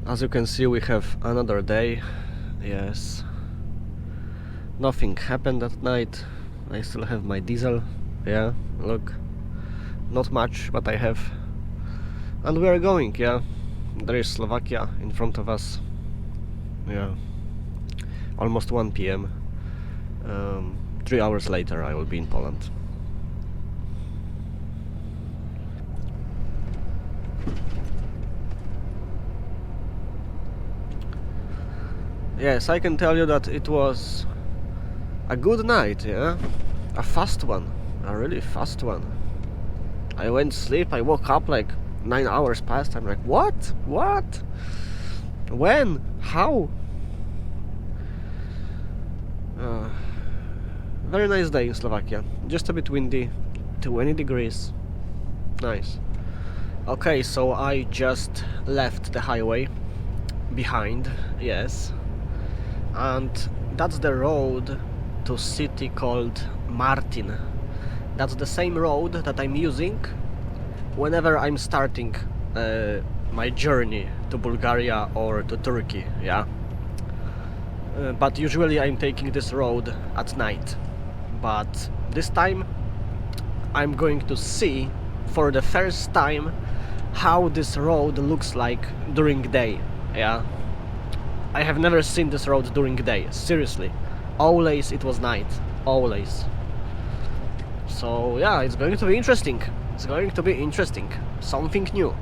As you can see, we have another day. Yes. Nothing happened that night. I still have my diesel. Yeah, look. Not much, but I have. And we are going, yeah. There is Slovakia in front of us. Yeah. Almost 1 p.m. 3 hours later I will be in Poland. Yes, I can tell you that it was a good night, yeah? A fast one. A really fast one. I went to sleep, I woke up like 9 hours past. I'm like, what? What? When? How? Very nice day in Slovakia. Just a bit windy. 20 degrees. Nice. Okay, so I just left the highway behind, yes. And that's the road to city called Martin. That's the same road that I'm using whenever I'm starting my journey to Bulgaria or to Turkey, yeah. But usually I'm taking this road at night. But this time I'm going to see for the first time how this road looks like during day, yeah. I have never seen this road during day, seriously. Always it was night, always. So yeah, it's going to be interesting. It's going to be interesting. Something new.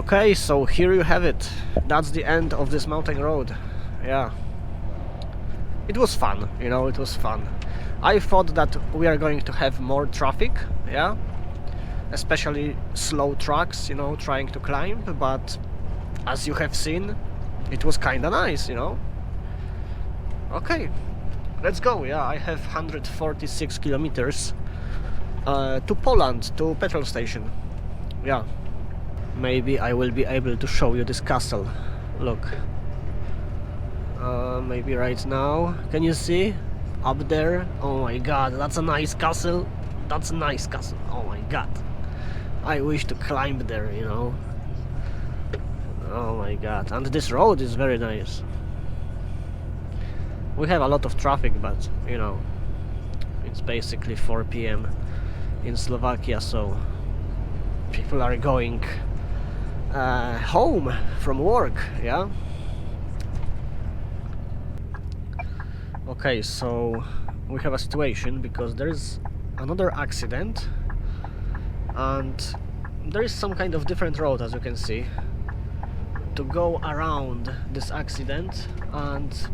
Okay, so here you have it. That's the end of this mountain road. Yeah. It was fun, you know, it was fun. I thought that we are going to have more traffic, yeah? Especially slow trucks, you know, trying to climb, but as you have seen, it was kinda nice, you know? Okay, let's go, yeah, I have 146 kilometers to Poland, to petrol station. Yeah. Maybe I will be able to show you this castle. Look. Maybe right now. Can you see? Up there? Oh my god, that's a nice castle. That's a nice castle. Oh my god. I wish to climb there, you know. Oh my god. And this road is very nice. We have a lot of traffic, but, you know, it's basically 4 p.m. in Slovakia, so people are going home from work, yeah? Okay, so we have a situation because there is another accident and there is some kind of different road, as you can see, to go around this accident, and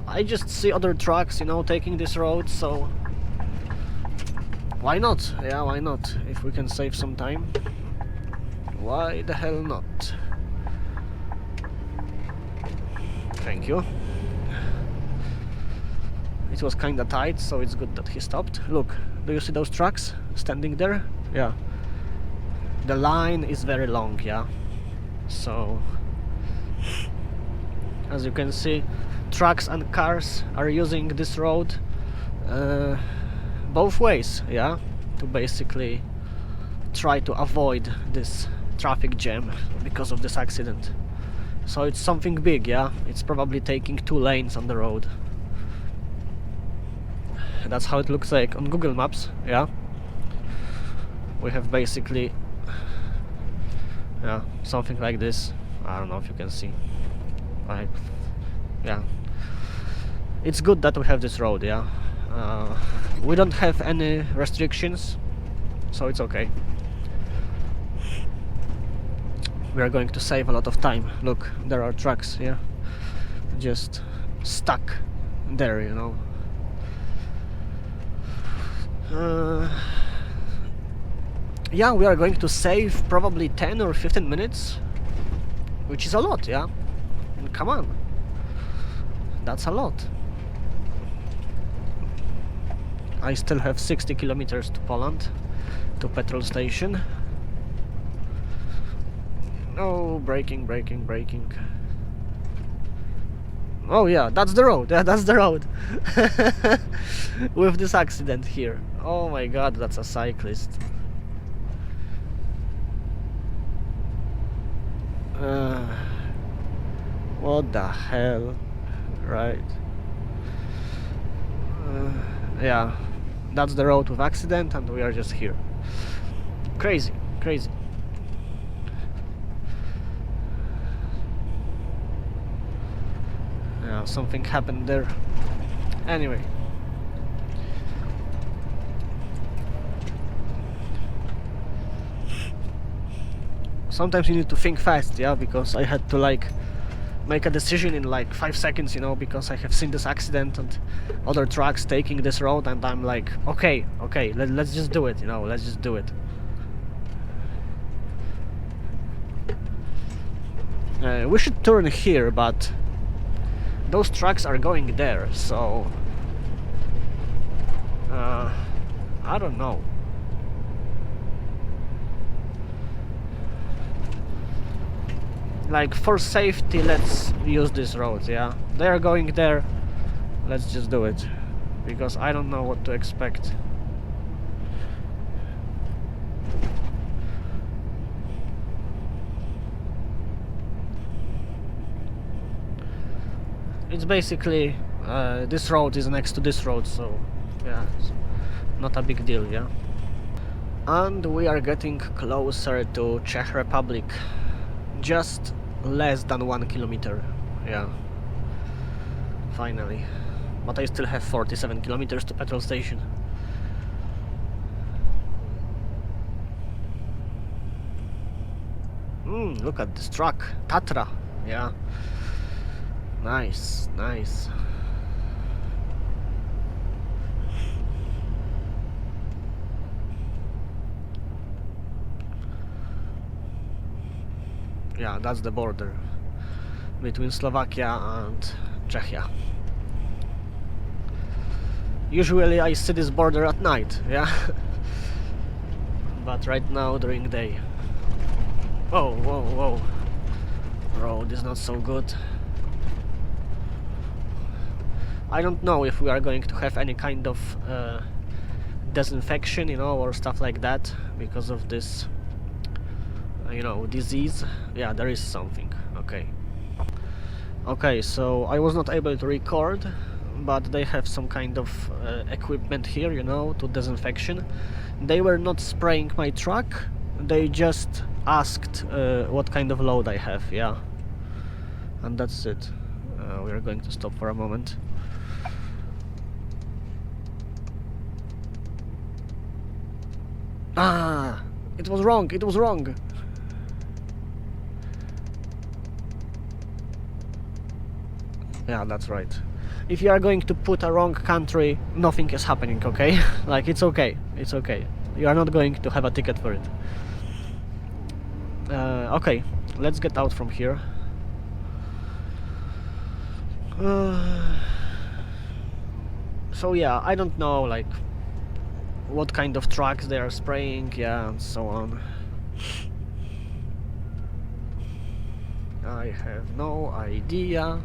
I just see other trucks, you know, taking this road, so why not? Yeah, why not? If we can save some time, why the hell not? Thank you. It was kinda tight, so it's good that he stopped. Look, do you see those trucks standing there? Yeah. The line is very long, yeah. So, as you can see, trucks and cars are using this road both ways, yeah, to basically try to avoid this traffic jam because of this accident. So it's something big, yeah. It's probably taking 2 lanes on the road. That's how it looks like on Google Maps, yeah. We have basically, yeah, something like this. I don't know if you can see. Yeah. It's good that we have this road, yeah. We don't have any restrictions, so it's okay. We are going to save a lot of time. Look, there are trucks, yeah, just stuck there, you know. Yeah, we are going to save probably 10 or 15 minutes, which is a lot, yeah. And come on, that's a lot. I still have 60 kilometers to Poland, to petrol station. Oh, braking. Oh yeah, that's the road. Yeah, that's the road. With this accident here. Oh my god, that's a cyclist. What the hell? Right. Yeah, that's the road with accident, and we are just here. Crazy. Yeah, something happened there. Anyway. Sometimes you need to think fast, yeah, because I had to like make a decision in like 5 seconds, you know, because I have seen this accident and other trucks taking this road, and I'm like, okay, let's just do it, you know, let's just do it. We should turn here, but those trucks are going there, so I don't know. Like, for safety, let's use this road, yeah. They are going there, let's just do it, because I don't know what to expect. It's basically this road is next to this road, so yeah, it's not a big deal, yeah. And we are getting closer to Czech Republic, just less than 1 kilometer, yeah, finally. But I still have 47 kilometers to petrol station. Look at this truck, Tatra. Yeah, nice, nice. Yeah, that's the border between Slovakia and Czechia. Usually I see this border at night, yeah. But right now during day. Whoa, whoa, whoa. Road is not so good. I don't know if we are going to have any kind of disinfection, you know, or stuff like that because of this, you know, disease. Yeah, there is something. Okay. Okay, so I was not able to record, but they have some kind of equipment here, you know, to disinfection. They were not spraying my truck, they just asked what kind of load I have, yeah. And that's it. We are going to stop for a moment. Ah! It was wrong, it was wrong! Yeah, that's right. If you are going to put a wrong country, nothing is happening, okay? Like, it's okay, it's okay. You are not going to have a ticket for it. Okay, let's get out from here. So yeah, I don't know, like, what kind of trucks they are spraying, yeah, and so on. I have no idea.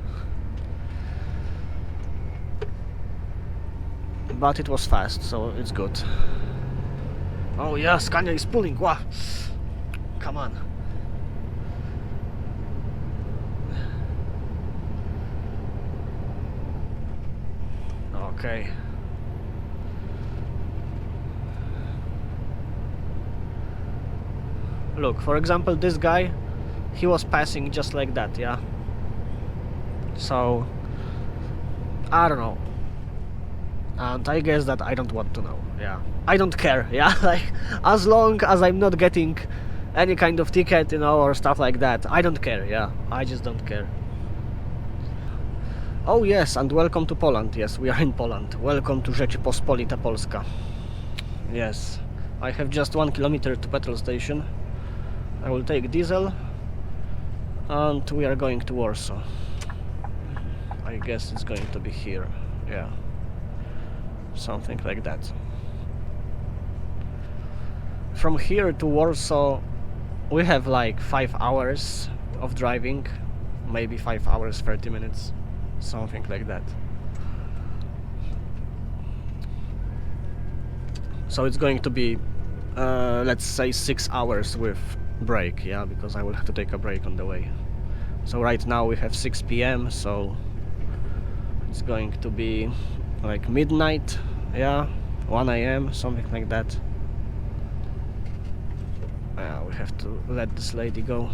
But it was fast, so it's good. Oh yeah, Scania is pulling, wow! Come on. Okay. Look, for example, this guy, he was passing just like that, yeah? So, I don't know. And I guess that I don't want to know, yeah. I don't care, yeah? Like, as long as I'm not getting any kind of ticket, you know, or stuff like that, I don't care, yeah. I just don't care. Oh yes, and welcome to Poland. Yes, we are in Poland. Welcome to Rzeczypospolita Polska. Yes, I have just 1 kilometer to petrol station. I will take diesel and we are going to Warsaw. I guess it's going to be here, yeah. Something like that. From here to Warsaw we have like 5 hours of driving, maybe 5 hours 30 minutes, something like that. So it's going to be let's say 6 hours with break, yeah, because I will have to take a break on the way. So right now we have 6 p.m, so it's going to be like midnight, yeah, 1 a.m, something like that. We have to let this lady go.